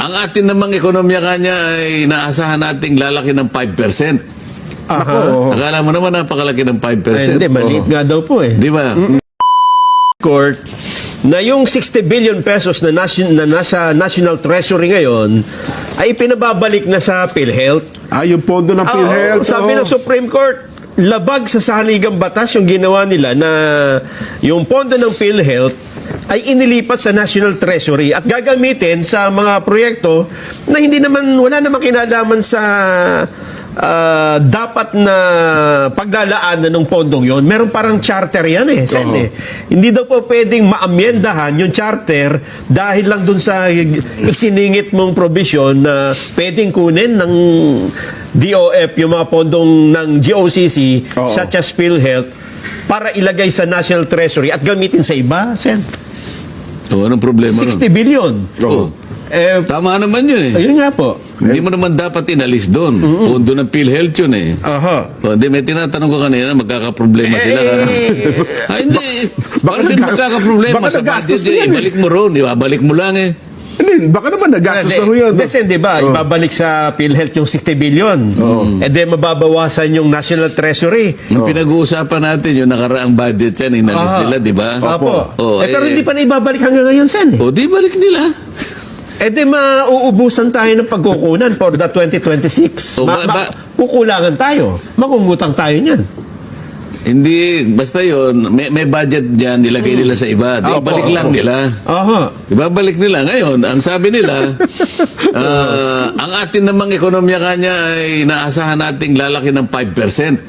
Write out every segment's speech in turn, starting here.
Ang atin namang ekonomiya kanya ay inaasahan nating lalaki ng 5%. Akala mo naman napakalaki ng 5%. Ay, hindi, maliit nga daw po eh. Di ba? Court na yung 60 billion pesos na nasa National Treasury ngayon ay pinababalik na sa PhilHealth. Yung pondo ng PhilHealth. Sabi ng Supreme Court, labag sa saligang batas yung ginawa nila na yung pondo ng PhilHealth ay inilipat sa National Treasury at gagamitin sa mga proyekto na wala namang kinalaman sa dapat na paglalaanan ng pondong yon. Meron parang charter yan eh, Sen, eh. Hindi daw po pwedeng maamyendahan yung charter dahil lang dun sa isiningit mong provision na pwedeng kunin ng DOF yung mga pondong ng GOCC such as PhilHealth para ilagay sa National Treasury at gamitin sa iba, Sen. Anong problema 60 billion. Tama naman yun eh. Ayun nga po. Hindi mo naman dapat inalis doon. Pondo ng PhilHealth yun eh. Hindi, may tinatanong ko kanina, magkakaproblema sila. Hindi. Bakit magkakaproblema? Sa budget yun, ibalik mo roon. Ibabalik mo lang eh. Hindi, baka naman nagastos na ho yun. Di ba? Ibabalik sa PhilHealth yung 60 billion. Then mababawasan yung National Treasury. Ang pinag-uusapan natin, yung nakaraang budget yan, inalis nila, di ba? Pero hindi pa na ibabalik hanggang ngayon, Sen. Di balik nila. Di mauubusan tayo ng pagkukunan for the 2026. Kukulangan tayo. Mangungutang tayo niyan. Hindi, basta yun, may budget dyan, nilagay nila sa iba. Di balik lang nila. Ibabalik nila. Ngayon, ang sabi nila, ang atin namang ekonomiya kanya ay inaasahan nating lalaki ng 5%.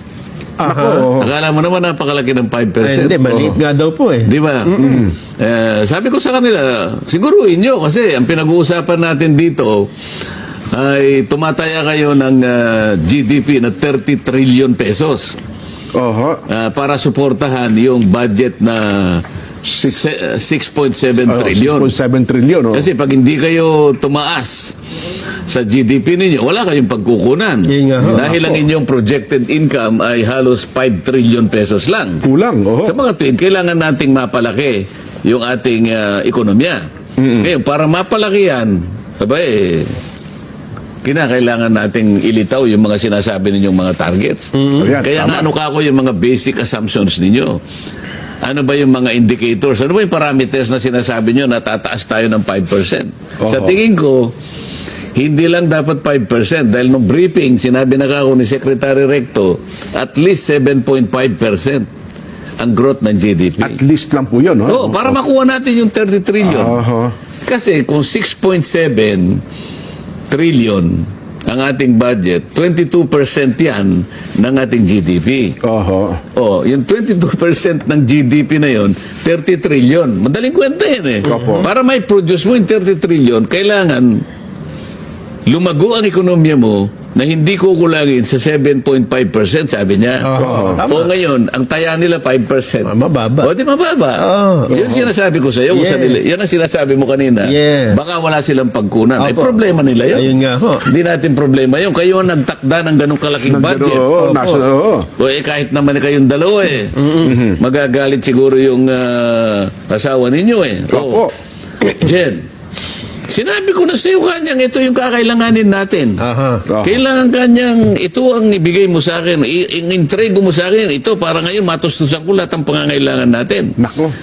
Akala mo naman napakalaki ng 5%. Hindi, maliit nga daw po eh. Di ba? Sabi ko sa kanila, siguruhin nyo kasi ang pinag-uusapan natin dito ay tumataya kayo ng GDP na 30 trillion pesos para suportahan yung budget na 6.7 trillion. 6.7 trillion. Kasi pag hindi kayo tumaas sa GDP ninyo, wala kayong pagkukunan. Dahil ang inyong projected income ay halos 5 trillion pesos lang. Kulang. Sa mga tuwid, kailangan nating mapalaki yung ating ekonomiya. Ngayon, para mapalaki yan, kinakailangan nating ilitaw yung mga sinasabi ninyong mga targets. Kaya nga ano kako yung mga basic assumptions ninyo. Ano ba yung mga indicators? Ano ba yung parameters na sinasabi nyo na tataas tayo ng 5%? Sa tingin ko, hindi lang dapat 5% dahil nung briefing, sinabi na kako ni Secretary Recto, at least 7.5% ang growth ng GDP. At least lang po yun. Para makuha natin yung 30 trillion. Kasi kung 6.7 trillion ang ating budget, 22% yan ng ating GDP. Yung 22% ng GDP na yon, 30 trillion. Madaling kwenta yan eh. Para may produce mo yung 30 trillion, kailangan lumago ang ekonomiya mo na hindi kukulangin sa 7.5%, sabi niya. Ngayon, ang taya nila 5%. Mababa. Di mababa. Yun sinasabi ko sa iyo. Yan ang sinasabi mo kanina. Baka wala silang pagkunan. Problema nila yun. Ayun nga ho. Hindi natin problema yun. Kayo ang nagtakda ng ganong kalaking budget. Kahit naman kayong dalawa magagalit siguro yung asawa ninyo Jen, sinabi ko na sa iyo kanyang ito yung kakailanganin natin. Kailangan kanyang ito ang ibigay mo sa akin. In-entrego mo sa akin. Ito para ngayon matustusan ko lahat ang pangangailangan natin.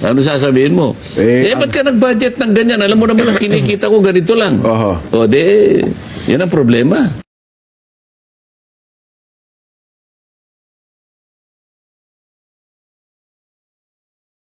Ano sasabihin mo? Ba't ka nag-budget ng ganyan? Alam mo naman ang kinikita ko ganito lang. Yan ang problema.